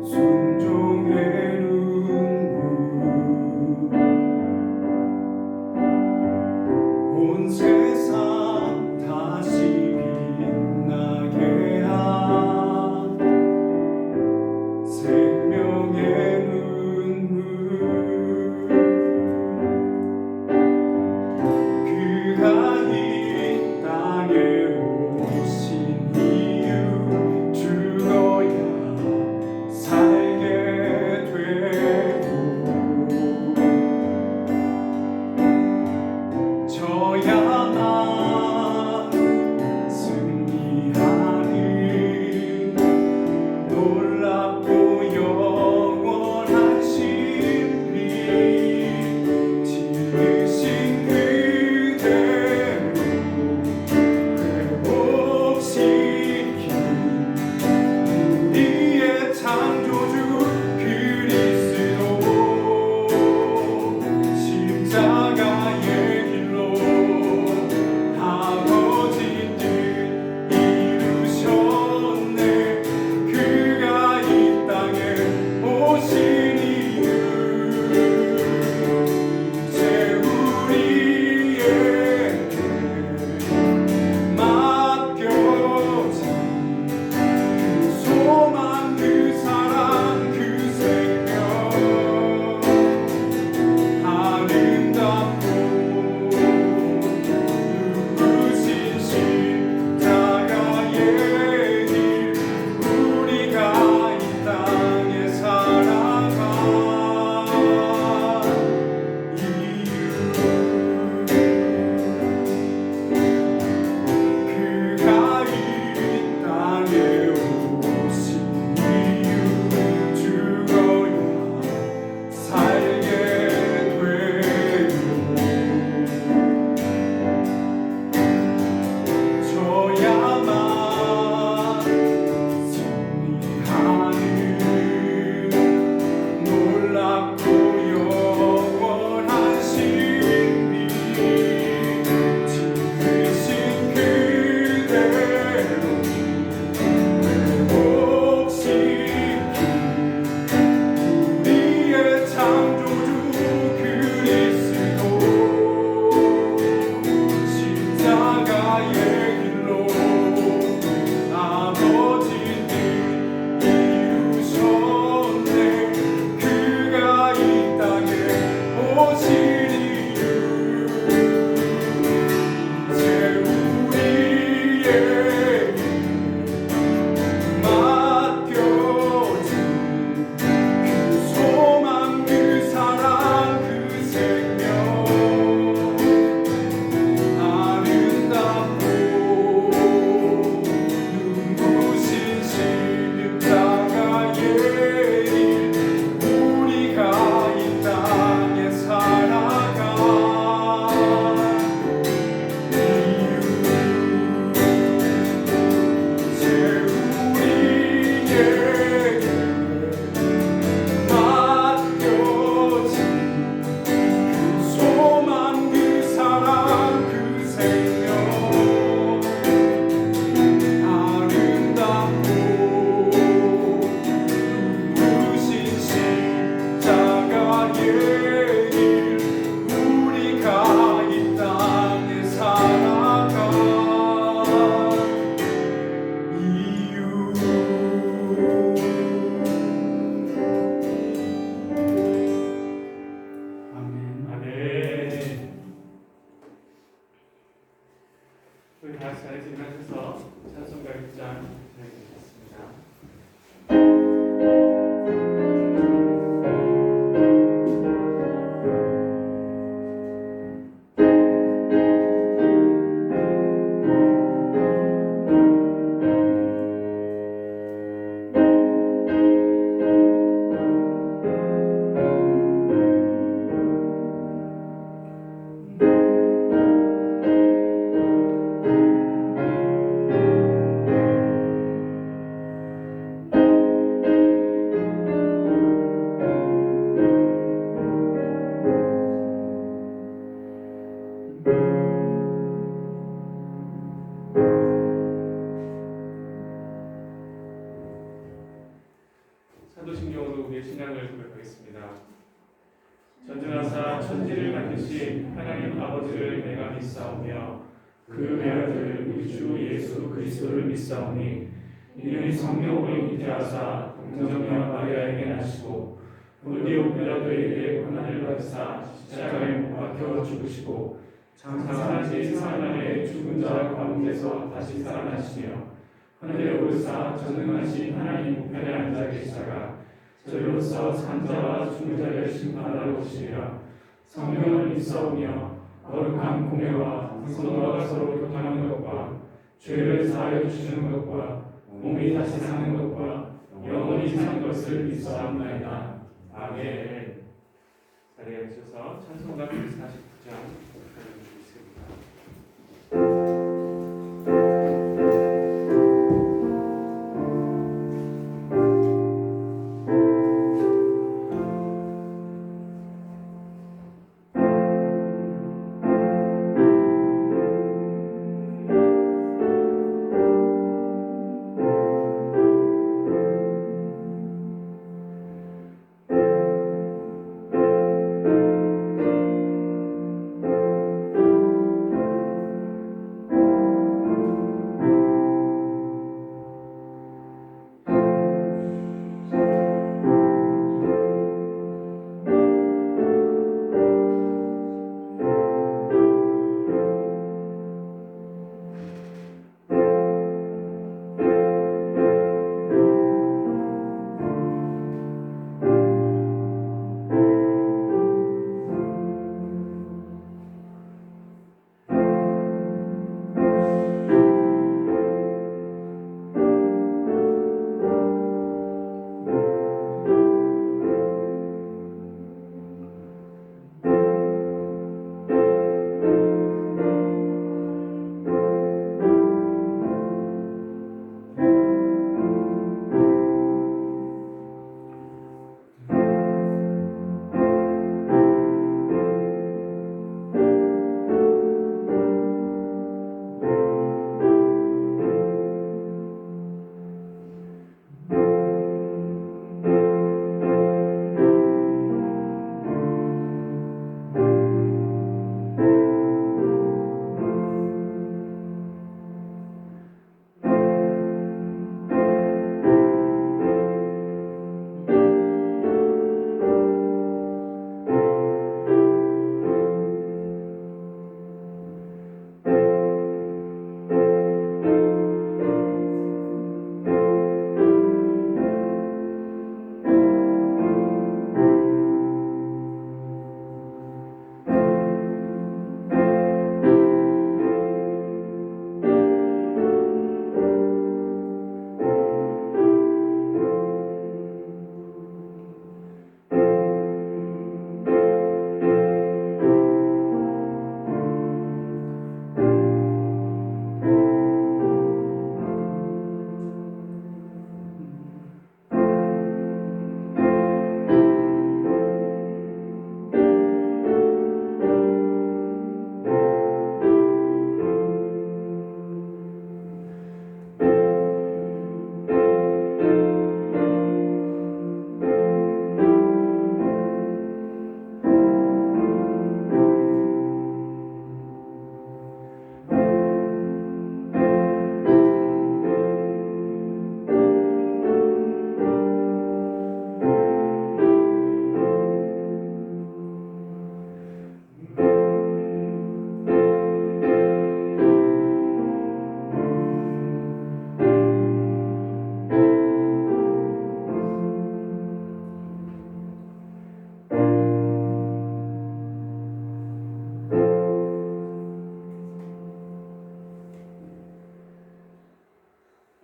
순종의 눈물 온 세상 다시 빛나게 한 생명의 눈물 그가 이 땅에 오신 이유 죽어야 살게 되고 져야만 승리하는 놀랍고 사도신경으로 우리의 신앙을 고백하겠습니다. 전능하사 천지를 만드신 하나님 아버지를 내가 믿사오며 그 외아들 우리 주 예수 그리스도를 믿사오니 이는 성령으로 잉태하사 동정녀 마리아에게 나시고 본디오 빌라도에게 고난을 받으사 십자가에 못 박혀 죽으시고 장사하신 사흘 죽은 자 가운데서 다시 살아나시며 하늘에 오르사 전능하신 하나님 우편에 앉아 계시다가 저희로서 산자와 죽은 자를 심판하러 오시리라. 성령을 믿사오며 거룩한 공회와 성도가 서로 교통하는 것과 죄를 사하여 주시는 것과 몸이 다시 사는 것과 영원히 사는 것을 믿사옵나이다. 아멘. 자리에 앉으셔서 찬송가 149장 읽어주시겠습니다.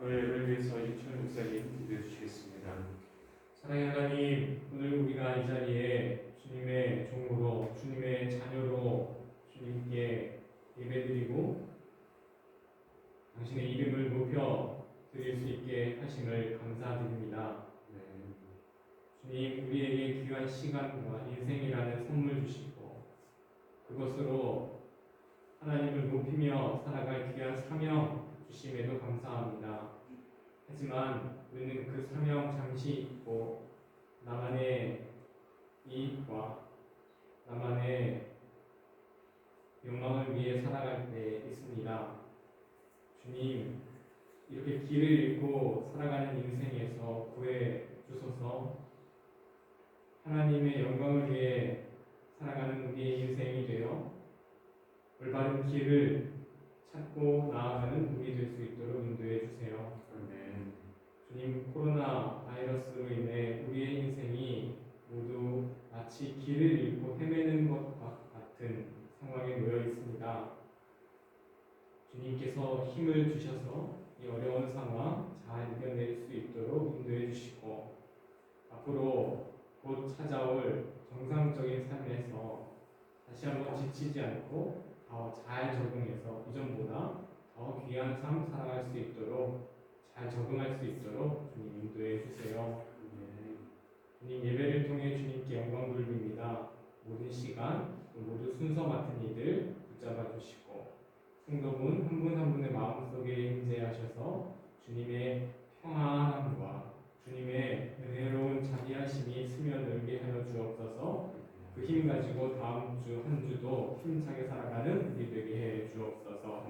오늘 위해서 윤철 목사님 기도해 주시겠습니다. 사랑의 하나님, 오늘 우리가 이 자리에 주님의 종으로, 주님의 자녀로 주님께 예배드리고 당신의 이름을 높여 드릴 수 있게 하심을 감사드립니다. 주님, 우리에게 귀한 시간과 인생이라는 선물 주시고 그것으로 하나님을 높이며 살아갈 귀한 사명 주심에도 감사합니다. 하지만 우리는 그 사명 잠시 잊고 나만의 이익과 나만의 욕망을 위해 살아갈 때 있습니다. 주님, 이렇게 길을 잃고 살아가는 인생에서 구해 주소서. 하나님의 영광을 위해 살아가는 우리의 인생이 되어 올바른 길을 찾고 나아가는 우리 될 수 있도록 인도해 주세요. 아멘. 주님, 코로나 바이러스로 인해 우리의 인생이 모두 마치 길을 잃고 헤매는 것과 같은 상황에 놓여 있습니다. 주님께서 힘을 주셔서 이 어려운 상황 잘 이겨낼 수 있도록 인도해 주시고, 앞으로 곧 찾아올 정상적인 삶에서 다시 한번 지치지 않고 더 잘 적응해서 이전보다 더 귀한 삶 살아갈 수 있도록, 잘 적응할 수 있도록 주님 인도해 주세요. 주님, 예배를 통해 주님께 영광 돌립니다. 모든 시간, 모두 순서 맡은 이들 붙잡아 주시고, 성도분 한 분 한 분의 마음속에 임재하셔서 주님의 평안함과 주님의 은혜로운 자비하심이 스며들게 하여 주옵소서. 그 힘 가지고 다음 주 한 주도 힘차게 살아가는 우리 되게 해 주옵소서.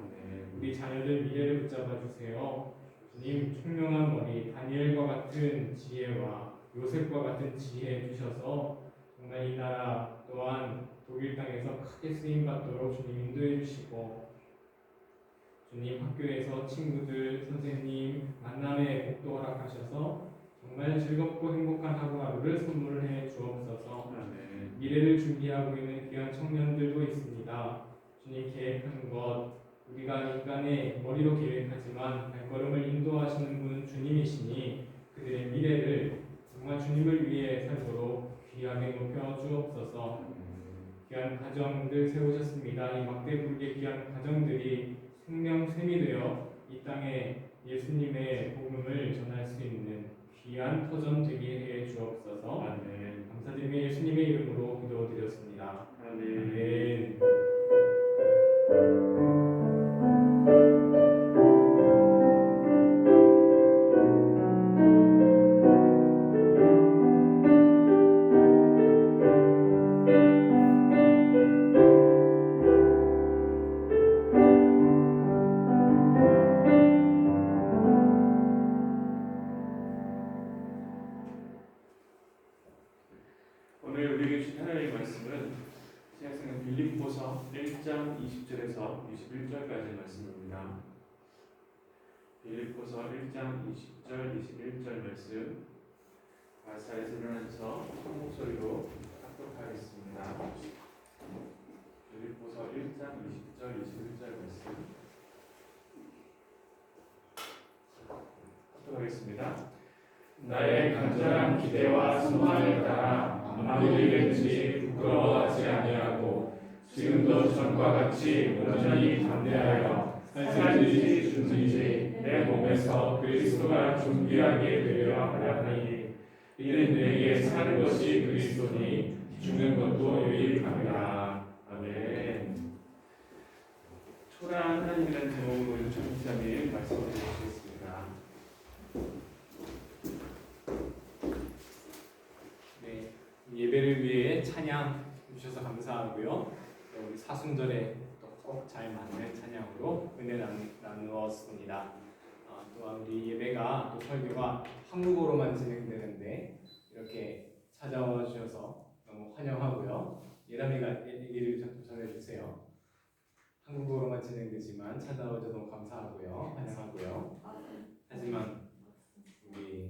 우리 자녀들 미래를 붙잡아 주세요. 주님, 총명한 머리 다니엘과 같은 지혜와 요셉과 같은 지혜 주셔서 정말 이 나라 또한 독일 땅에서 크게 쓰임 받도록 주님 인도해 주시고, 주님, 학교에서 친구들, 선생님 만남의 복도 허락하셔서 정말 즐겁고 행복한 하루하루를 선물해 주옵소서. 미래를 준비하고 있는 귀한 청년들도 있습니다. 주님, 계획하는 것, 우리가 인간의 머리로 계획하지만 발걸음을 인도하시는 분은 주님이시니 그들의 미래를 정말 주님을 위해 살도록 귀하게 높여 주옵소서. 귀한 가정들 세우셨습니다. 이 막대불개 귀한 가정들이 생명샘이 되어 이 땅에 예수님의 복음을 전할 수 있는 귀한 터전 되게 해 주옵소서. 아멘. 감사드리며 예수님의 이름으로 기도드렸습니다. 아멘. 오늘 우리에게 주신 하나님의 말씀은 신약성경 빌립보서 1장 20절에서 21절까지 말씀입니다. 빌립보서 1장 20절, 21절 말씀 자리에서 일어나셔서 큰 목소리로 합독하겠습니다. 빌립보서 1장 20절, 21절 말씀 합독하겠습니다. 나의 간절한 기대와 소망을 따라 아무에게든지 부끄러워하지 아니하고 지금도 전과 같이 온전히 담대하여 살든지 죽든지 내 몸에서 그리스도가 존귀하게 되려 하려니 이는 내게 사는 것이 그리스도니 죽는 것도 유익함이라. 아멘. 초라한 하나님이라는 제목으로 요청 목사님 말씀을 드리겠습니다. 네, 예배를 위해 찬양 주셔서 감사하고요. 우리 사순절에 꼭 잘 맞는 찬양으로 은혜 나누었습니다. 또한 우리 예배가 또 설교가 한국어로만 진행되는데 이렇게 찾아와 주셔서 너무 환영하고요. 예람이가 얘기를 전해주세요. 한국어로만 진행되지만 찾아와 주셔서 너무 감사하고요. 환영하고요. 하지만 우리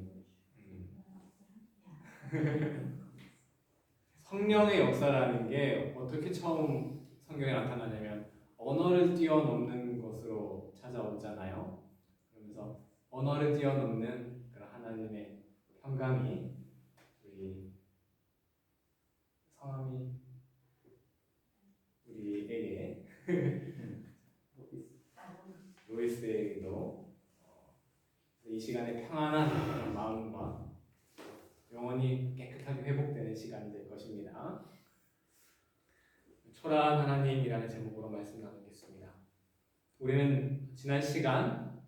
성령의 역사라는 게 어떻게 처음 성경에 나타나냐면 언어를 뛰어넘는 것으로 찾아오잖아요. 그러면서 언어를 뛰어넘는 그런 하나님의 평강이 우리 성함이 우리에게 로이스에게도 이 시간에 평안한 그런 마음과 영혼이 깨끗하게 회복되는 시간이 될 것입니다. 초라한 하나님이라는 제목으로 말씀 나누겠습니다. 우리는 지난 시간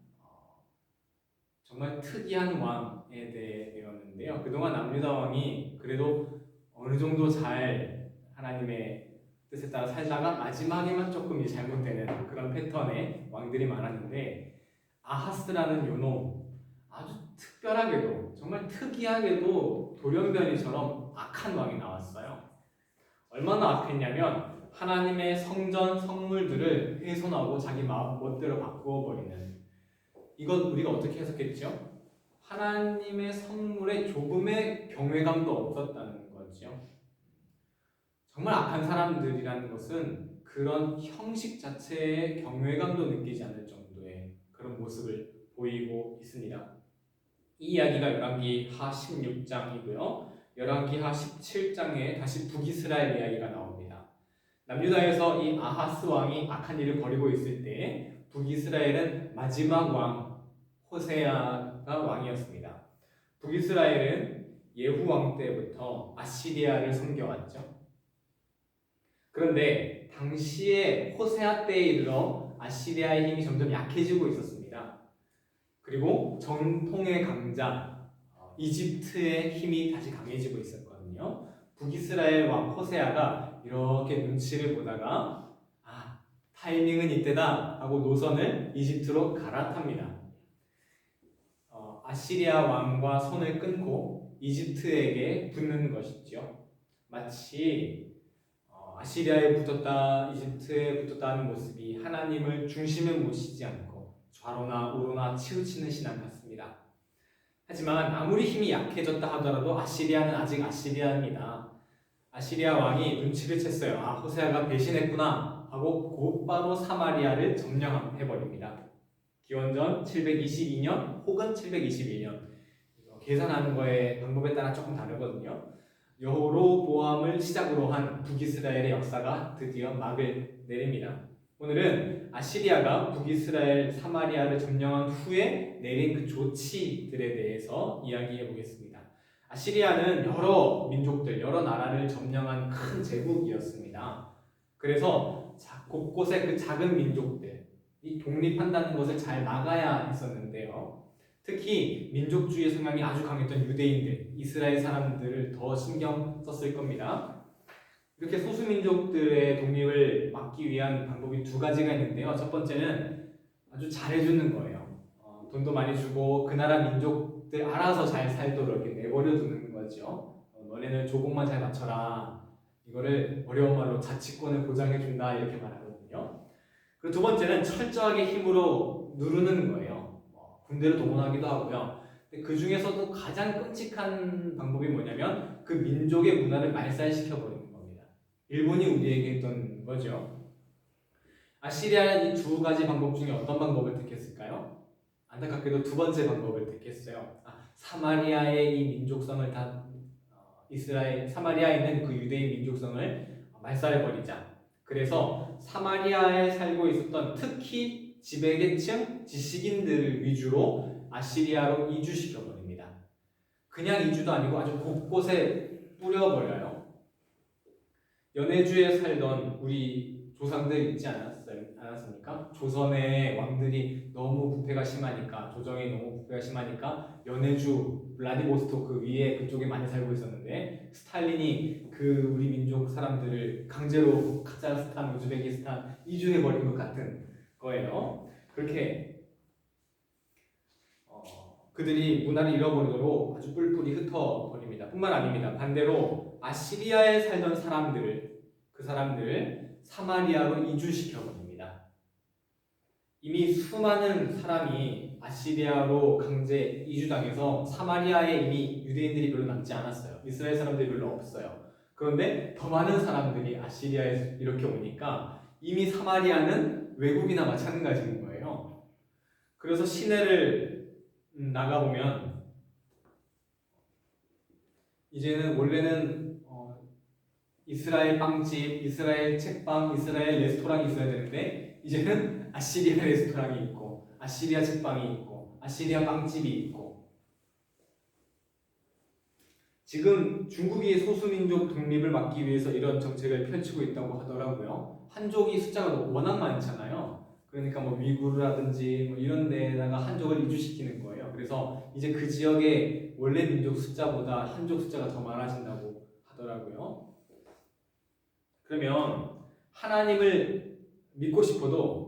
정말 특이한 왕에 대해 배웠는데요. 그동안 남유다 왕이 그래도 어느 정도 잘 하나님의 뜻에 따라 살다가 마지막에만 조금 잘못되는 그런 패턴의 왕들이 많았는데, 아하스라는 요놈, 아주 특별하게도 정말 특이하게도 돌연변이처럼 악한 왕이 나왔어요. 얼마나 악했냐면 하나님의 성전 성물들을 훼손하고 자기 마음 멋대로 바꾸어 버리는, 이건 우리가 어떻게 해석했죠? 하나님의 성물에 조금의 경외감도 없었다는 거죠. 정말 악한 사람들이라는 것은 그런 형식 자체에 경외감도 느끼지 않을 정도의 그런 모습을 보이고 있습니다. 이 이야기가 열왕기하 16장이고요. 열왕기하 17장에 다시 북이스라엘 이야기가 나옵니다. 남유다에서 이 아하스 왕이 악한 일을 벌이고 있을 때 북이스라엘은 마지막 왕 호세아가 왕이었습니다. 북이스라엘은 예후 왕 때부터 아시리아를 섬겨왔죠. 그런데 당시에 호세아 때에 이르러 아시리아의 힘이 점점 약해지고 있었습니다. 그리고 전통의 강자 이집트의 힘이 다시 강해지고 있었거든요. 북이스라엘 왕 호세아가 이렇게 눈치를 보다가 타이밍은 이때다 하고 노선을 이집트로 갈아탑니다. 아시리아 왕과 손을 끊고 이집트에게 붙는 것이죠. 마치 아시리아에 붙었다, 이집트에 붙었다 하는 모습이 하나님을 중심에 모시지 않고 좌로나 우로나 치우치는 신앙 같습니다. 하지만 아무리 힘이 약해졌다 하더라도 아시리아는 아직 아시리아입니다. 아시리아 왕이 눈치를 챘어요. 호세아가 배신했구나 하고 곧바로 사마리아를 점령해버립니다. 기원전 722년 혹은 721년, 계산하는 거의 방법에 따라 조금 다르거든요. 여로보암을 시작으로 한 북이스라엘의 역사가 드디어 막을 내립니다. 오늘은 아시리아가 북이스라엘 사마리아를 점령한 후에 내린 그 조치들에 대해서 이야기해 보겠습니다. 아시리아는 여러 민족들, 여러 나라를 점령한 큰 제국이었습니다. 그래서 곳곳에 그 작은 민족들, 이 독립한다는 것을 잘 막아야 했었는데요. 특히 민족주의 성향이 아주 강했던 유대인들, 이스라엘 사람들을 더 신경 썼을 겁니다. 이렇게 소수민족들의 독립을 막기 위한 방법이 두 가지가 있는데요. 첫 번째는 아주 잘해주는 거예요. 돈도 많이 주고 그 나라 민족들 알아서 잘 살도록 이렇게 내버려 두는 거죠. 너네는 조공만 잘 맞춰라. 이거를 어려운 말로 자치권을 보장해준다 이렇게 말하거든요. 그리고 두 번째는 철저하게 힘으로 누르는 거예요. 군대를 동원하기도 하고요. 그 중에서도 가장 끔찍한 방법이 뭐냐면 그 민족의 문화를 말살시켜버리는 겁니다. 일본이 우리에게 했던 거죠. 아시리아는 이 두 가지 방법 중에 어떤 방법을 택했을까요? 안타깝게도 두 번째 방법을 택했어요. 사마리아의 이 민족성을 다 사마리아에 있는 그 유대인 민족성을 말살해버리자. 그래서 사마리아에 살고 있었던 특히 지배계층, 지식인들을 위주로 아시리아로 이주시켜버립니다. 그냥 이주도 아니고 아주 곳곳에 뿌려버려요. 연해주에 살던 우리 조상들 있지 않았습니까? 조선의 왕들이 너무 부패가 심하니까, 조정이 너무 부패가 심하니까 연해주, 블라디보스토크 위에 그쪽에 많이 살고 있었는데 스탈린이 그 우리 민족 사람들을 강제로 카자흐스탄, 우즈베키스탄 이주해버린 것 같은 거예요. 그렇게 그들이 문화를 잃어버리도록 아주 뿔뿔이 흩어버립니다. 뿐만 아닙니다. 반대로 아시리아에 살던 그 사람들을 사마리아로 이주시켜버립니다. 이미 수많은 사람이 아시리아로 강제 이주당해서 사마리아에 이미 유대인들이 별로 남지 않았어요. 이스라엘 사람들이 별로 없어요. 그런데 더 많은 사람들이 아시리아에 이렇게 오니까 이미 사마리아는 외국이나 마찬가지인 거예요. 그래서 시내를 나가보면 이제는 원래는 이스라엘 빵집, 이스라엘 책방, 이스라엘 레스토랑이 있어야 되는데 이제는 아시리아 레스토랑이 있고 아시리아 책방이 있고 아시리아 빵집이 있고, 지금 중국이 소수민족 독립을 막기 위해서 이런 정책을 펼치고 있다고 하더라고요. 한족이 숫자가 워낙 많잖아요. 그러니까 뭐 위구르라든지 뭐 이런 데다가 한족을 이주시키는 거예요. 그래서 이제 그 지역의 원래 민족 숫자보다 한족 숫자가 더 많아진다고 하더라고요. 그러면 하나님을 믿고 싶어도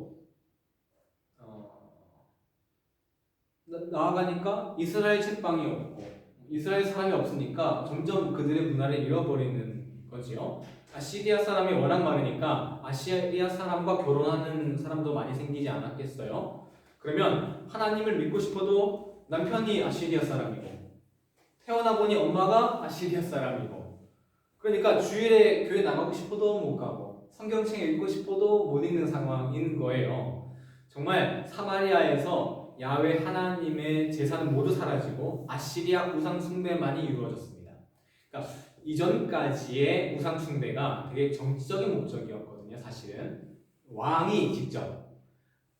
나아가니까 이스라엘 책방이 없고 이스라엘 사람이 없으니까 점점 그들의 문화를 잃어버리는 거지요. 아시리아 사람이 워낙 많으니까 아시리아 사람과 결혼하는 사람도 많이 생기지 않았겠어요? 그러면 하나님을 믿고 싶어도 남편이 아시리아 사람이고 태어나 보니 엄마가 아시리아 사람이고 그러니까 주일에 교회 나가고 싶어도 못 가고 성경책 읽고 싶어도 못 읽는 상황인 거예요. 정말 사마리아에서 야훼 하나님의 제사는 모두 사라지고 아시리아 우상 숭배만이 이루어졌습니다. 그러니까 이전까지의 우상 숭배가 되게 정치적인 목적이었거든요. 사실은 왕이 직접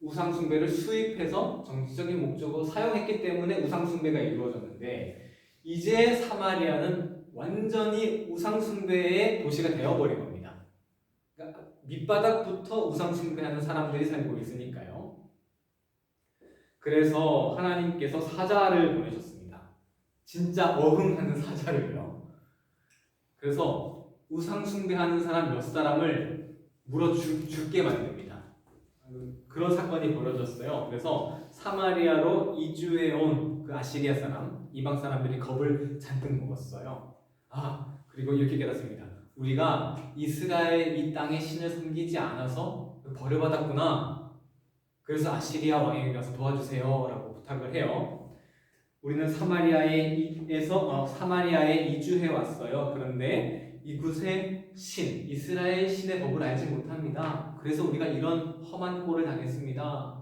우상 숭배를 수입해서 정치적인 목적으로 사용했기 때문에 우상 숭배가 이루어졌는데 이제 사마리아는 완전히 우상 숭배의 도시가 되어버린 겁니다. 그러니까 밑바닥부터 우상 숭배하는 사람들이 살고 있으니까요. 그래서 하나님께서 사자를 보내셨습니다. 진짜 어흥하는 사자를요. 그래서 우상 숭배하는 사람 몇 사람을 물어 죽게 만듭니다. 그런 사건이 벌어졌어요. 그래서 사마리아로 이주해온 그 아시리아 사람, 이방 사람들이 겁을 잔뜩 먹었어요. 그리고 이렇게 깨닫습니다. 우리가 이스라엘 이 땅의 신을 섬기지 않아서 버려받았구나. 그래서 아시리아 왕에게 가서 도와주세요 라고 부탁을 해요. 우리는 사마리아에 이주해 왔어요. 그런데 이곳의 신, 이스라엘 신의 법을 알지 못합니다. 그래서 우리가 이런 험한 꼴을 당했습니다.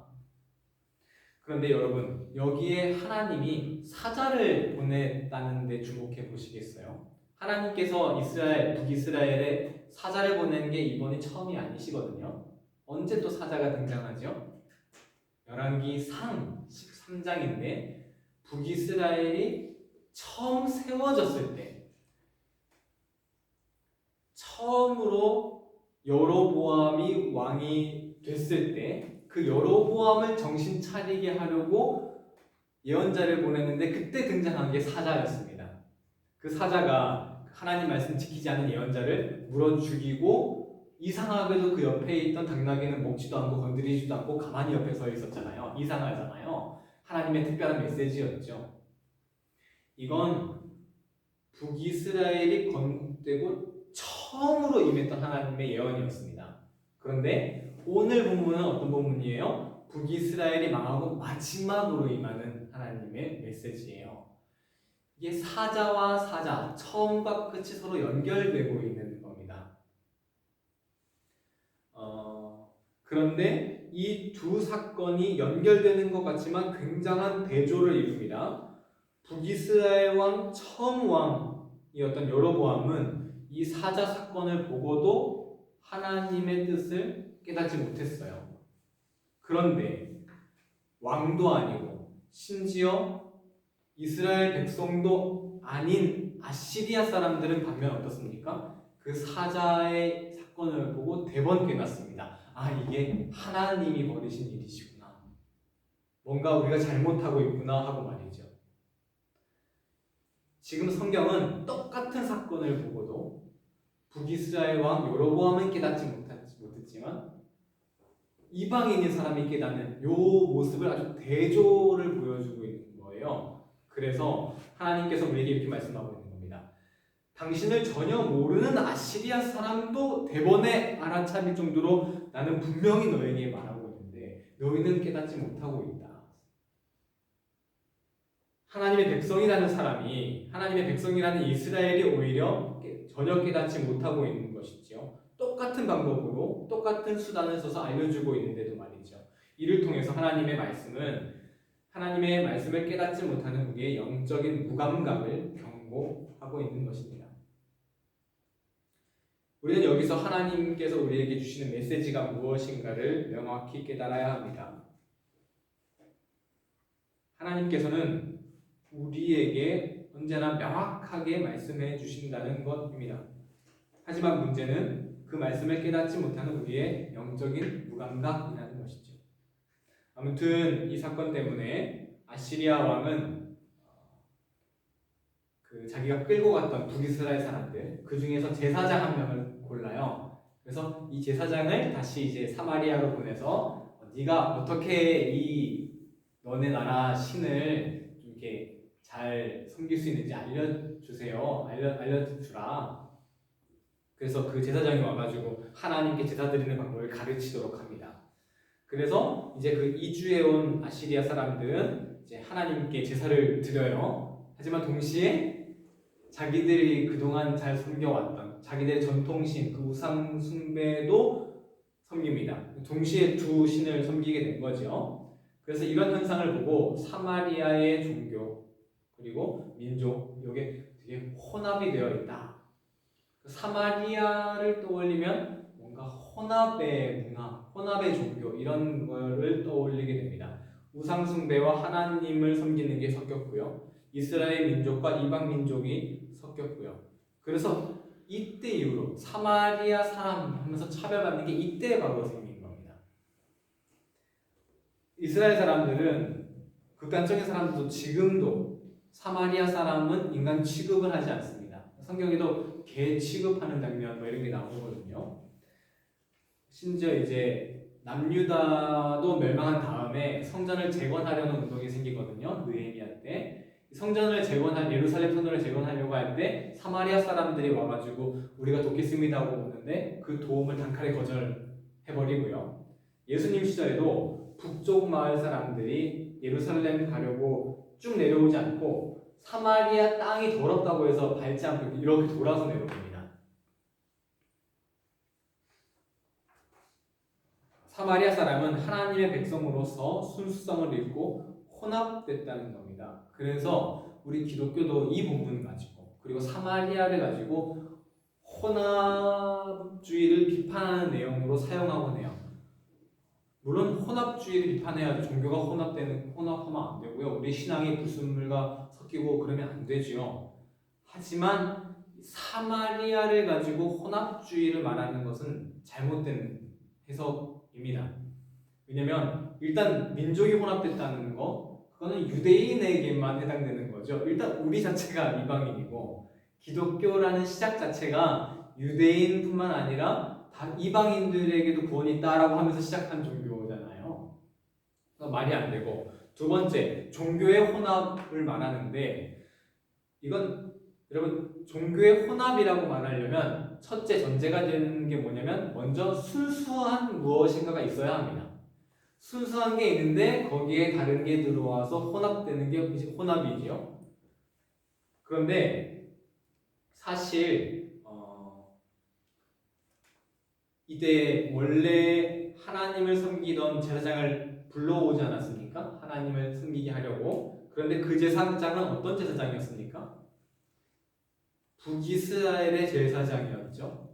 그런데 여러분, 여기에 하나님이 사자를 보냈다는 데 주목해 보시겠어요? 하나님께서 북이스라엘에 사자를 보낸 게 이번이 처음이 아니시거든요. 언제 또 사자가 등장하죠? 열왕기상 13장인데 북이스라엘이 처음 세워졌을 때 처음으로 여로보암이 왕이 됐을 때 그 여로보암을 정신 차리게 하려고 예언자를 보냈는데 그때 등장한 게 사자였습니다. 그 사자가 하나님 말씀 지키지 않은 예언자를 물어 죽이고 이상하게도 그 옆에 있던 당나귀는 먹지도 않고 건드리지도 않고 가만히 옆에 서 있었잖아요. 이상하잖아요. 하나님의 특별한 메시지였죠. 이건 북이스라엘이 건국되고 처음으로 임했던 하나님의 예언이었습니다. 그런데 오늘 본문은 어떤 본문이에요? 북이스라엘이 망하고 마지막으로 임하는 하나님의 메시지예요. 이게 사자와 사자, 처음과 끝이 서로 연결되고 있는 겁니다. 그런데 이 두 사건이 연결되는 것 같지만 굉장한 대조를 이룹니다. 북이스라엘 왕 처음 왕이었던 여로보암은 이 사자 사건을 보고도 하나님의 뜻을 깨닫지 못했어요. 그런데 왕도 아니고 심지어 이스라엘 백성도 아닌 아시리아 사람들은 반면 어떻습니까? 그 사자의 사건을 보고 대번 깨닫습니다. 이게 하나님이 벌이신 일이시구나. 뭔가 우리가 잘못하고 있구나 하고 말이죠. 지금 성경은 똑같은 사건을 보고도 북이스라엘 왕 여로보암은 깨닫지 못했지만 이방인인 사람이 깨닫는 이 모습을 아주 대조를 보여주고 있는 거예요. 그래서 하나님께서 우리에게 이렇게 말씀하고 있는 겁니다. 당신을 전혀 모르는 아시리아 사람도 대번에 알아차릴 정도로 나는 분명히 너에게 말하고 있는데 너희는 깨닫지 못하고 있다. 하나님의 백성이라는 사람이, 하나님의 백성이라는 이스라엘이 오히려 전혀 깨닫지 못하고 있는 것이지요. 똑같은 방법으로 똑같은 수단을 써서 알려주고 있는데도 말이죠. 이를 통해서 하나님의 말씀을 깨닫지 못하는 우리의 영적인 무감각을 경고하고 있는 것입니다. 우리는 여기서 하나님께서 우리에게 주시는 메시지가 무엇인가를 명확히 깨달아야 합니다. 하나님께서는 우리에게 언제나 명확하게 말씀해 주신다는 것입니다. 하지만 문제는 그 말씀을 깨닫지 못하는 우리의 영적인 무감각이라는 것이죠. 아무튼 이 사건 때문에 아시리아 왕은 그 자기가 끌고 갔던 북이스라엘 사람들 그 중에서 제사장 한 명을 골라요. 그래서 이 제사장을 다시 이제 사마리아로 보내서 네가 어떻게 이 너네 나라 신을 좀 이렇게 잘 섬길 수 있는지 알려주세요. 알려주라. 그래서 그 제사장이 와가지고 하나님께 제사 드리는 방법을 가르치도록 합니다. 그래서 이제 그 이주해 온 아시리아 사람들은 이제 하나님께 제사를 드려요. 하지만 동시에 자기들이 그동안 잘 섬겨왔던 자기들의 전통신 그 우상 숭배도 섬깁니다. 동시에 두 신을 섬기게 된 거죠. 그래서 이런 현상을 보고 사마리아의 종교 그리고 민족 이게 되게 혼합이 되어 있다. 사마리아를 떠올리면 뭔가 혼합의 문화, 혼합의 종교 이런 거를 떠올리게 됩니다. 우상 숭배와 하나님을 섬기는 게 섞였고요. 이스라엘 민족과 이방 민족이 섞였고요. 그래서 이때 이후로 사마리아 사람 하면서 차별받는 게 이때 바로 생긴 겁니다. 이스라엘 사람들은 극단적인 사람들도 지금도 사마리아 사람은 인간 취급을 하지 않습니다. 성경에도 개 취급하는 장면 뭐 이런 게 나오거든요. 심지어 이제 남유다도 멸망한 다음에 성전을 재건하려는 운동이 생기거든요. 느헤미야 때. 성전을 예루살렘 성전을 재건하려고 할 때 사마리아 사람들이 와가지고 우리가 돕겠습니다 하고 오는데 그 도움을 단칼에 거절해버리고요. 예수님 시절에도 북쪽 마을 사람들이 예루살렘 가려고 쭉 내려오지 않고 사마리아 땅이 더럽다고 해서 밟지 않고 이렇게 돌아서 내려옵니다. 사마리아 사람은 하나님의 백성으로서 순수성을 잃고 혼합됐다는 겁니다. 그래서 우리 기독교도 이 부분을 가지고 그리고 사마리아를 가지고 혼합주의를 비판하는 내용으로 사용하곤 해요. 물론 혼합주의를 비판해야 종교가 혼합하면 안 되고요. 우리 신앙이 불순물과 섞이고 그러면 안 되죠. 하지만 사마리아를 가지고 혼합주의를 말하는 것은 잘못된 해석입니다. 왜냐면 일단 민족이 혼합됐다는 거 그거는 유대인에게만 해당되는 거죠. 일단 우리 자체가 이방인이고 기독교라는 시작 자체가 유대인뿐만 아니라 다 이방인들에게도 구원이 있다라고 하면서 시작한 종교잖아요. 말이 안 되고 두 번째 종교의 혼합을 말하는데 이건 여러분 종교의 혼합이라고 말하려면 첫째 전제가 되는 게 뭐냐면 먼저 순수한 무엇인가가 있어야 합니다. 순수한 게 있는데 거기에 다른 게 들어와서 혼합되는 게 이제 혼합이죠. 그런데 사실 이때 원래 하나님을 섬기던 제사장을 불러오지 않았습니까? 하나님을 섬기게 하려고. 그런데 그 제사장은 어떤 제사장이었습니까? 북이스라엘의 제사장이었죠.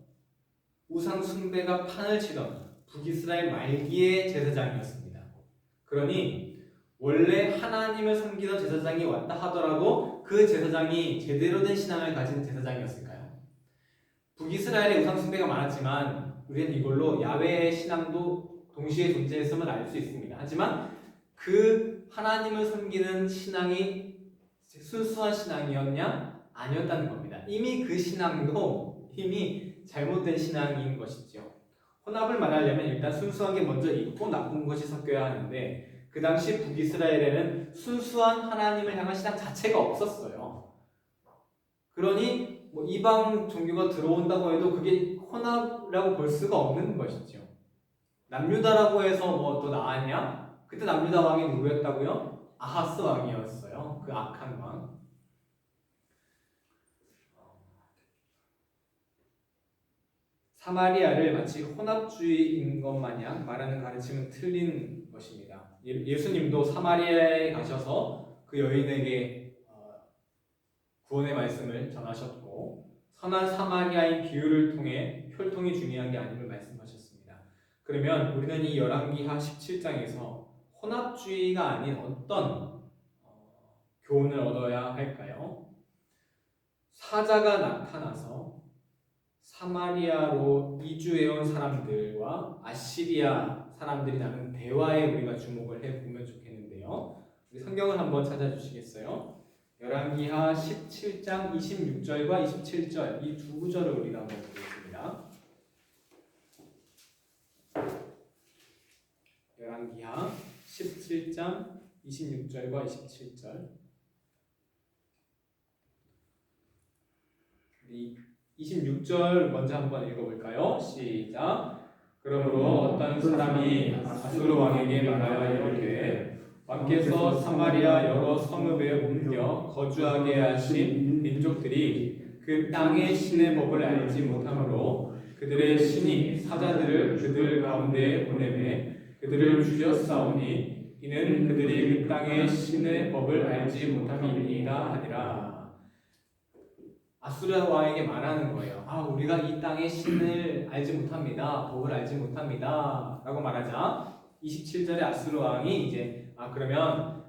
우상 숭배가 판을 치던 북이스라엘 말기의 제사장이었습니다. 그러니 원래 하나님을 섬기던 제사장이 왔다 하더라도 그 제사장이 제대로 된 신앙을 가진 제사장이었을까요? 북이스라엘의 우상 숭배가 많았지만 우리는 이걸로 야훼의 신앙도 동시에 존재했음을 알 수 있습니다. 하지만 그 하나님을 섬기는 신앙이 순수한 신앙이었냐? 아니었다는 겁니다. 이미 그 신앙도 이미 잘못된 신앙인 것이죠. 혼합을 말하려면 일단 순수한 게 먼저 있고 나쁜 것이 섞여야 하는데 그 당시 북이스라엘에는 순수한 하나님을 향한 신앙 자체가 없었어요. 그러니 뭐 이방 종교가 들어온다고 해도 그게 혼합이라고 볼 수가 없는 것이죠. 남유다라고 해서 뭐 더 나았냐? 그때 남유다 왕이 누구였다고요? 아하스 왕이었어요. 그 악한 왕. 사마리아를 마치 혼합주의인 것 마냥 말하는 가르침은 틀린 것입니다. 예수님도 사마리아에 가셔서 그 여인에게 구원의 말씀을 전하셨고 선한 사마리아인 비유를 통해 혈통이 중요한 게 아님을 말씀하셨습니다. 그러면 우리는 이 열왕기하 17장에서 혼합주의가 아닌 어떤 교훈을 얻어야 할까요? 사자가 나타나서 사마리아로 이주해온 사람들과 아시리아 사람들이 나눈 대화에 우리가 주목을 해보면 좋겠는데요. 우리 성경을 한번 찾아주시겠어요? 열왕기하 17장 26절과 27절 이 두 구절을 우리가 한번 보겠습니다. 열왕기하 17장 26절과 27절 우리 26절 먼저 한번 읽어볼까요? 시작. 그러므로 어떤 사람이 아수르 왕에게 말하여 이르되 왕께서 사마리아 여러 성읍에 옮겨 거주하게 하신 민족들이 그 땅의 신의 법을 알지 못하므로 그들의 신이 사자들을 그들 가운데에 보내매 그들을 죽였사오니 이는 그들이 그 땅의 신의 법을 알지 못함이니이다 하니라. 아수르 왕에게 말하는 거예요. 우리가 이 땅의 신을 알지 못합니다. 법을 알지 못합니다. 라고 말하자 27절에 아수르 왕이 이제 그러면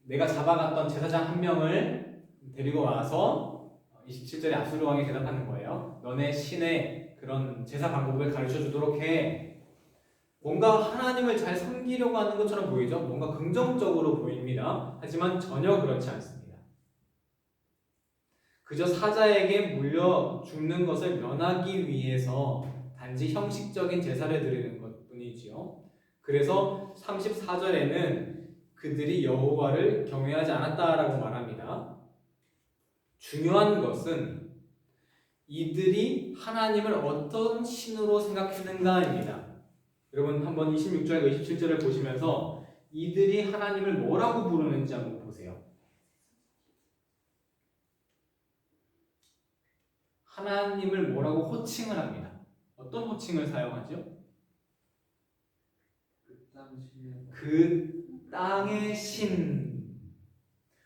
내가 잡아갔던 제사장 한 명을 데리고 와서 27절에 아수르 왕이 대답하는 거예요. 너네 신의 그런 제사 방법을 가르쳐 주도록 해. 뭔가 하나님을 잘 섬기려고 하는 것처럼 보이죠? 뭔가 긍정적으로 보입니다. 하지만 전혀 그렇지 않습니다. 그저 사자에게 물려 죽는 것을 면하기 위해서 단지 형식적인 제사를 드리는 것뿐이지요. 그래서 34절에는 그들이 여호와를 경외하지 않았다라고 말합니다. 중요한 것은 이들이 하나님을 어떤 신으로 생각했는가입니다. 여러분 한번 26절과 27절을 보시면서 이들이 하나님을 뭐라고 부르는지 한번 보세요. 하나님을 뭐라고 호칭을 합니다. 어떤 호칭을 사용하죠? 그 땅의 신.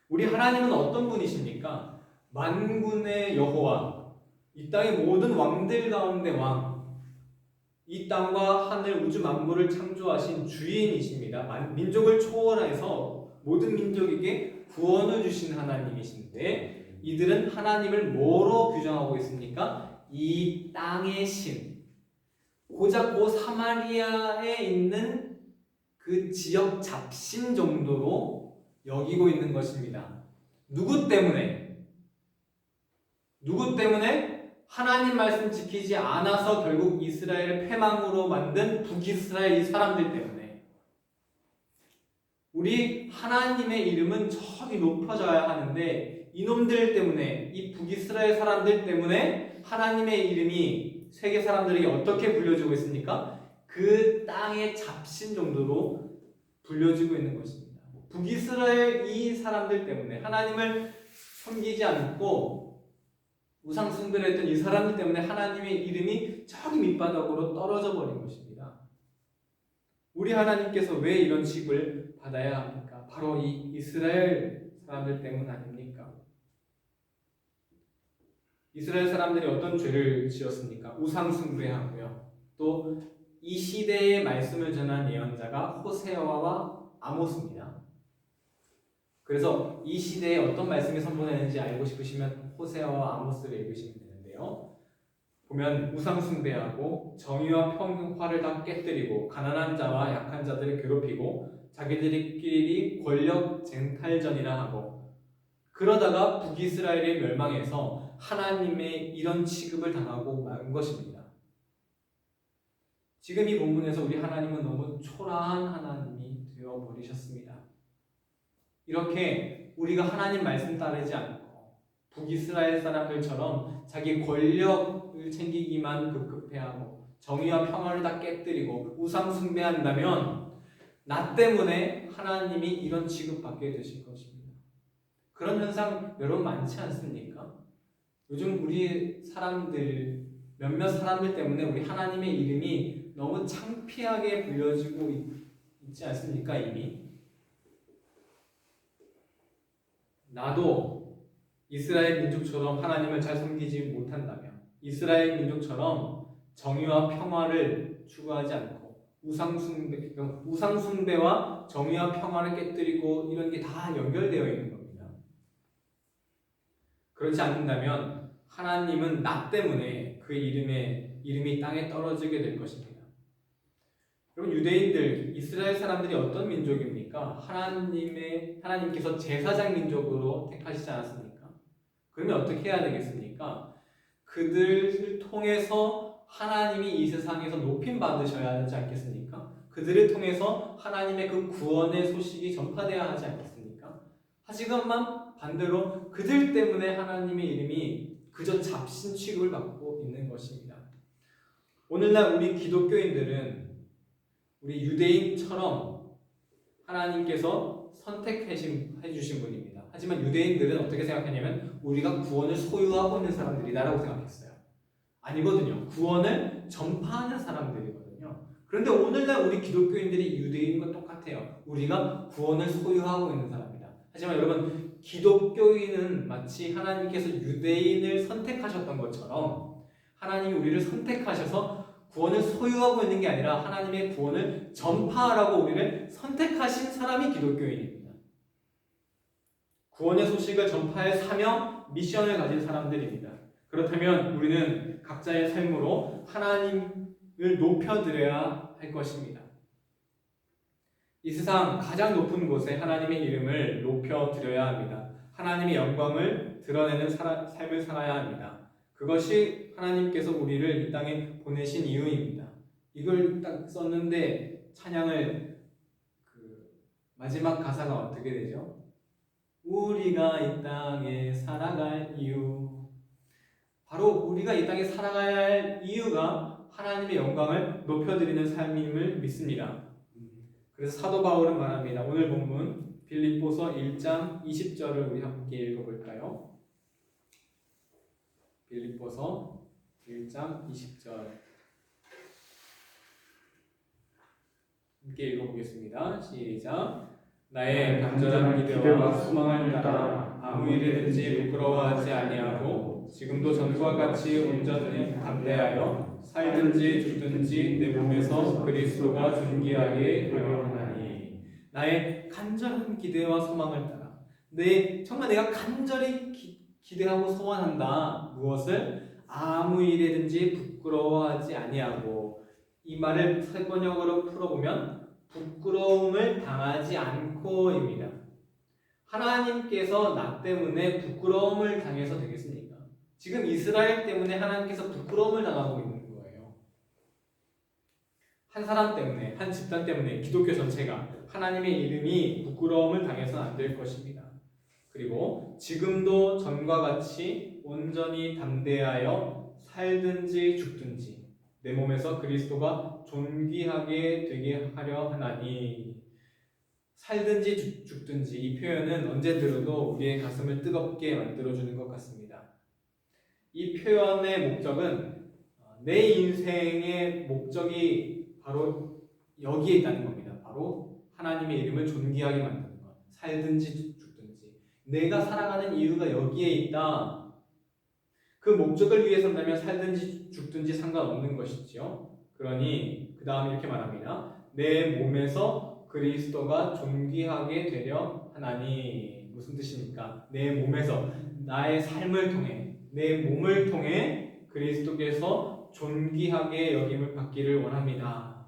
우리 하나님은 어떤 분이십니까? 만군의 여호와, 이 땅의 모든 왕들 가운데 왕, 이 땅과 하늘 우주 만물을 창조하신 주인이십니다. 민족을 초월해서 모든 민족에게 구원을 주신 하나님이신데 이들은 하나님을 뭐로 규정하고 있습니까? 이 땅의 신. 고작 그 사마리아에 있는 그 지역 잡신 정도로 여기고 있는 것입니다. 누구 때문에? 하나님 말씀 지키지 않아서 결국 이스라엘을 패망으로 만든 북이스라엘 이 사람들 때문에. 우리 하나님의 이름은 저기 높아져야 하는데 이놈들 때문에, 이 북이스라엘 사람들 때문에 하나님의 이름이 세계 사람들에게 어떻게 불려지고 있습니까? 그 땅의 잡신 정도로 불려지고 있는 것입니다. 북이스라엘 이 사람들 때문에, 하나님을 섬기지 않고 우상 숭배를 했던 이 사람들 때문에 하나님의 이름이 저기 밑바닥으로 떨어져 버린 것입니다. 우리 하나님께서 왜 이런 취급을 받아야 합니까? 바로 이 이스라엘 사람들 때문 아닙니까? 이스라엘 사람들이 어떤 죄를 지었습니까? 우상 숭배하고요. 또 이 시대의 말씀을 전한 예언자가 호세아와 아모스입니다. 그래서 이 시대에 어떤 말씀이 선포되는지 알고 싶으시면 호세아와 아모스를 읽으시면 되는데요. 보면 우상 숭배하고 정의와 평화를 다 깨뜨리고 가난한 자와 약한 자들을 괴롭히고 자기들끼리 권력 쟁탈전이나 하고 그러다가 북이스라엘이 멸망해서 하나님의 이런 취급을 당하고 만 것입니다. 지금 이 본문에서 우리 하나님은 너무 초라한 하나님이 되어버리셨습니다. 이렇게 우리가 하나님 말씀 따르지 않고 북이스라엘 사람들처럼 자기 권력을 챙기기만 급급해하고 정의와 평화를 다 깨뜨리고 우상 숭배한다면 나 때문에 하나님이 이런 취급받게 되실 것입니다. 그런 현상 여러분 많지 않습니까? 요즘 우리 사람들, 몇몇 사람들 때문에 우리 하나님의 이름이 너무 창피하게 불려지고 있지 않습니까? 이미 나도 이스라엘 민족처럼 하나님을 잘 섬기지 못한다면, 이스라엘 민족처럼 정의와 평화를 추구하지 않고 우상숭배와 정의와 평화를 깨뜨리고 이런 게 다 연결되어 있는 겁니다. 그렇지 않는다면 하나님은 나 때문에 그 이름이 땅에 떨어지게 될 것입니다. 여러분, 유대인들, 이스라엘 사람들이 어떤 민족입니까? 하나님께서 제사장 민족으로 택하시지 않았습니까? 그러면 어떻게 해야 되겠습니까? 그들을 통해서 하나님이 이 세상에서 높임 받으셔야 하지 않겠습니까? 그들을 통해서 하나님의 그 구원의 소식이 전파되어야 하지 않겠습니까? 하지만 반대로 그들 때문에 하나님의 이름이 그저 잡신 취급을 받고 있는 것입니다. 오늘날 우리 기독교인들은 우리 유대인처럼 하나님께서 선택해 주신 분입니다. 하지만 유대인들은 어떻게 생각하냐면 우리가 구원을 소유하고 있는 사람들이다라고 생각했어요. 아니거든요. 구원을 전파하는 사람들이거든요. 그런데 오늘날 우리 기독교인들이 유대인과 똑같아요. 우리가 구원을 소유하고 있는 사람이다. 하지만 여러분, 기독교인은 마치 하나님께서 유대인을 선택하셨던 것처럼 하나님이 우리를 선택하셔서 구원을 소유하고 있는 게 아니라 하나님의 구원을 전파하라고 우리를 선택하신 사람이 기독교인입니다. 구원의 소식을 전파할 사명, 미션을 가진 사람들입니다. 그렇다면 우리는 각자의 삶으로 하나님을 높여드려야 할 것입니다. 이 세상 가장 높은 곳에 하나님의 이름을 높여드려야 합니다. 하나님의 영광을 드러내는 삶을 살아야 합니다. 그것이 하나님께서 우리를 이 땅에 보내신 이유입니다. 이걸 딱 썼는데 찬양을 마지막 가사가 어떻게 되죠? 우리가 이 땅에 살아갈 이유. 바로 우리가 이 땅에 살아가야 할 이유가 하나님의 영광을 높여드리는 삶임을 믿습니다. 그래서 사도 바울은 말합니다. 오늘 본문 빌립보서 1장 20절을 우리 함께 읽어볼까요? 빌립보서 1장 20절 함께 읽어보겠습니다. 시작. 나의 간절한 기대와 소망을 따라 아무 일에든지 부끄러워하지 아니하고 지금도 전과 같이 온전히 담대하여 살든지 죽든지 내 몸에서 그리스도가 존귀하게 되려 하나니. 나의 간절한 기대와 소망을 따라 정말 내가 간절히 기대하고 소원한다. 무엇을? 아무 일에든지 부끄러워하지 아니하고. 이 말을 세번역으로 풀어보면 부끄러움을 당하지 않고입니다. 하나님께서 나 때문에 부끄러움을 당해서 되겠습니까? 지금 이스라엘 때문에 하나님께서 부끄러움을 당하고 있는 거예요. 한 사람 때문에, 한 집단 때문에 기독교 전체가 하나님의 이름이 부끄러움을 당해서는 안 될 것입니다. 그리고 지금도 전과 같이 온전히 담대하여 살든지 죽든지 내 몸에서 그리스도가 존귀하게 되게 하려 하나니. 살든지 죽든지, 이 표현은 언제 들어도 우리의 가슴을 뜨겁게 만들어주는 것 같습니다. 이 표현의 목적은 내 인생의 목적이 바로 여기에 있다는 겁니다. 바로 하나님의 이름을 존귀하게 만드는 것. 살든지 죽든지 내가 살아가는 이유가 여기에 있다. 그 목적을 위해 산다면 살든지 죽든지 상관없는 것이지요. 그러니 그 다음에 이렇게 말합니다. 내 몸에서 그리스도가 존귀하게 되려 하나니. 무슨 뜻입니까? 내 몸에서, 나의 삶을 통해, 내 몸을 통해 그리스도께서 존귀하게 여김을 받기를 원합니다.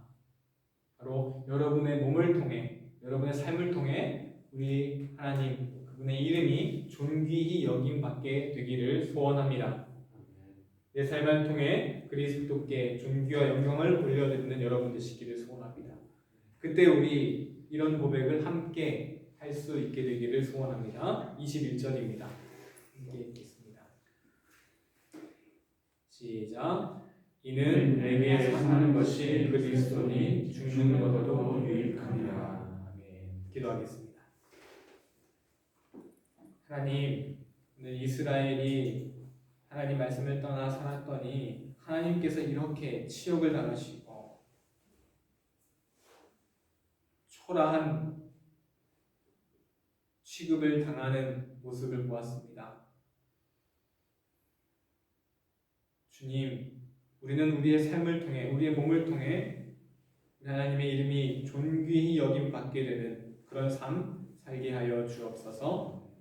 바로 여러분의 몸을 통해, 여러분의 삶을 통해 우리 하나님, 그분의 이름이 존귀히 여김받게 되기를 소원합니다. 내 삶을 통해 그리스도께 존귀와 영광을 올려드리는 여러분 되시기를 소원합니다. 그때 우리 이런 고백을 함께 할 수 있게 되기를 소원합니다. 21절입니다. 함께 읽겠습니다. 시작. 이는 내게 사는 것이 그리스도니 죽는 것도 유익하니라. 아멘. 기도하겠습니다. 하나님, 오늘 이스라엘이 하나님 말씀을 떠나 살았더니 하나님께서 이렇게 치욕을 당하시고 초라한 취급을 당하는 모습을 보았습니다. 주님, 우리는 우리의 삶을 통해, 우리의 몸을 통해 하나님의 이름이 존귀히 여김 받게 되는 그런 삶 살게 하여 주옵소서.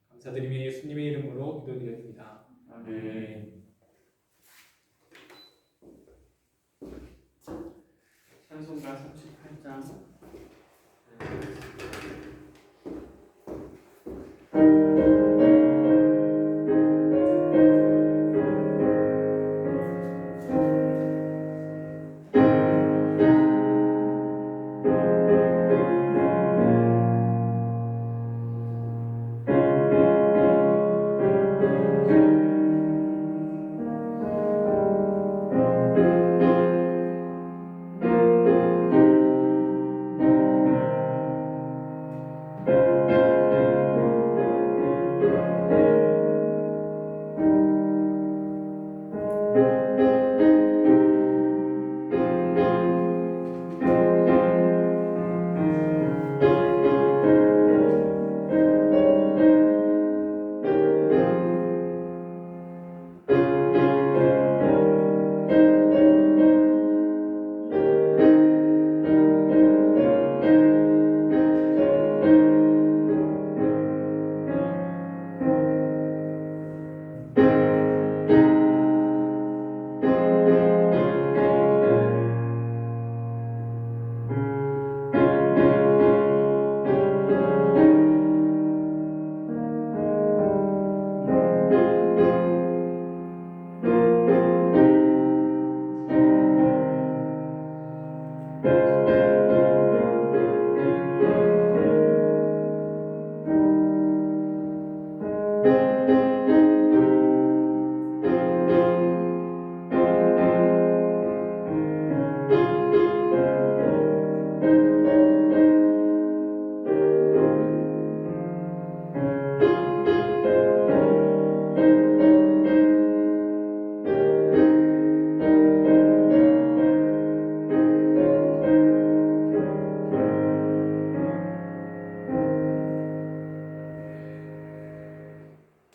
감사드리며 예수님의 이름으로 기도드립니다. 아멘. 찬송가 38장.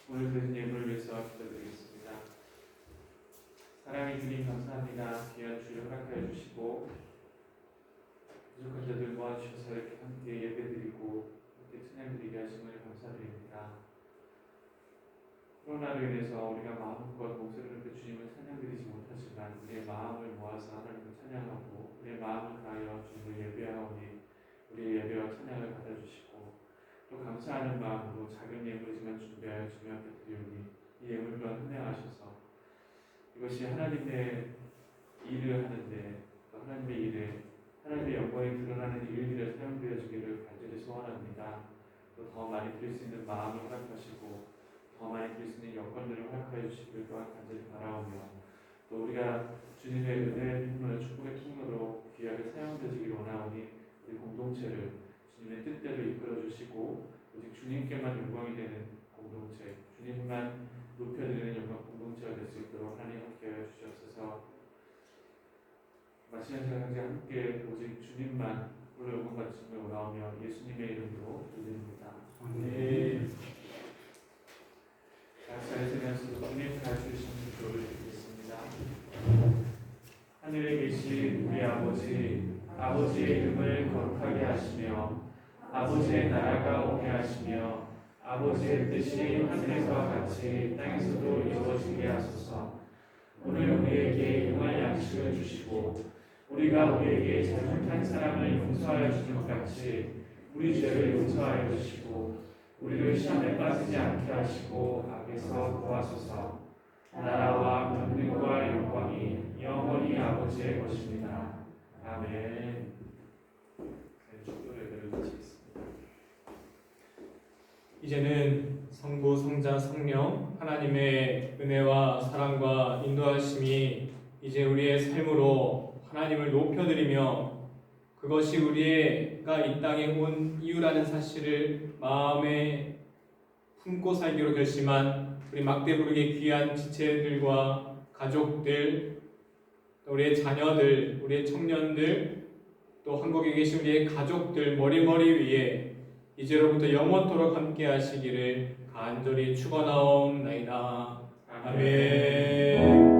오늘 드린 예물을 위해서 기도드리겠습니다. 사랑해 주님 감사합니다. 귀한 주를 허락하여 주시고 부족한 자들 모아주셔서 이렇게 함께 예배드리고 함께 찬양드리게 하심을 감사드립니다. 코로나로 인해서 우리가 마음껏 목소리를 높여 주님을 찬양드리지 못하지만 우리의 마음을 모아서 하나님을 찬양하고 우리의 마음을 다하여 주님을 예배하오니 우리의 예배와 찬양을 받아주시고 또 감사하는 마음으로 작은 예물이지만 준비하여 주님 앞에 드리오니 이 예물과 헌행하셔서 이것이 하나님의 일을 하는데 또 하나님의 일에 하나님의 영광이 드러나는 일들에 사용되어지기를 간절히 소원합니다. 또 더 많이 드릴 수 있는 마음을 허락하시고 더 많이 드릴 수 있는 여건들을 허락하여 주시길 또한 간절히 바라오며 또 우리가 주님의 은혜의 통로로 축복의 통로로 귀하게 사용되어지기를 원하오니 우리 공동체를 주님의 뜻대로 이끌어 주시고 오직 주님께만 영광이 되는 공동체, 주님만 높여드리는 영광 공동체가 될 수 있도록 하나님 함께하여 주시옵소서. 마치는 시간까지 함께 오직 주님만 홀로 영광 받으심을 원하오며 예수님의 이름으로 기도드립니다. 네. 자리에서 그냥 주님 가르쳐주신 기도를 드리겠습니다. 하늘에 계신 우리 아버지, 아버지의 이름을 거룩하게 하시며 아버지의 나라가 오게 하시며 아버지의 뜻이 하늘에서와 같이 땅에서도 이루어지게 하소서. 오늘 우리에게 용할 양식을 주시고 우리가 우리에게 잘못한 사람을 용서하여 주는 것 같이 우리 죄를 용서하여 주시고 우리를 시험에 빠지지 않게 하시고 악에서 구하소서. 나라와 권능과 영광이 영원히 아버지의 것입니다. 아멘. 축도 예배를 마치겠습니다. 이제는 성부, 성자, 성령 하나님의 은혜와 사랑과 인도하심이 이제 우리의 삶으로 하나님을 높여드리며 그것이 우리가 이 땅에 온 이유라는 사실을 마음에 품고 살기로 결심한 우리 막대부르기의 귀한 지체들과 가족들, 또 우리의 자녀들, 우리의 청년들, 또 한국에 계신 우리의 가족들 머리머리 위에 이제로부터 영원토록 함께 하시기를 간절히 축원하옵나이다. 아멘.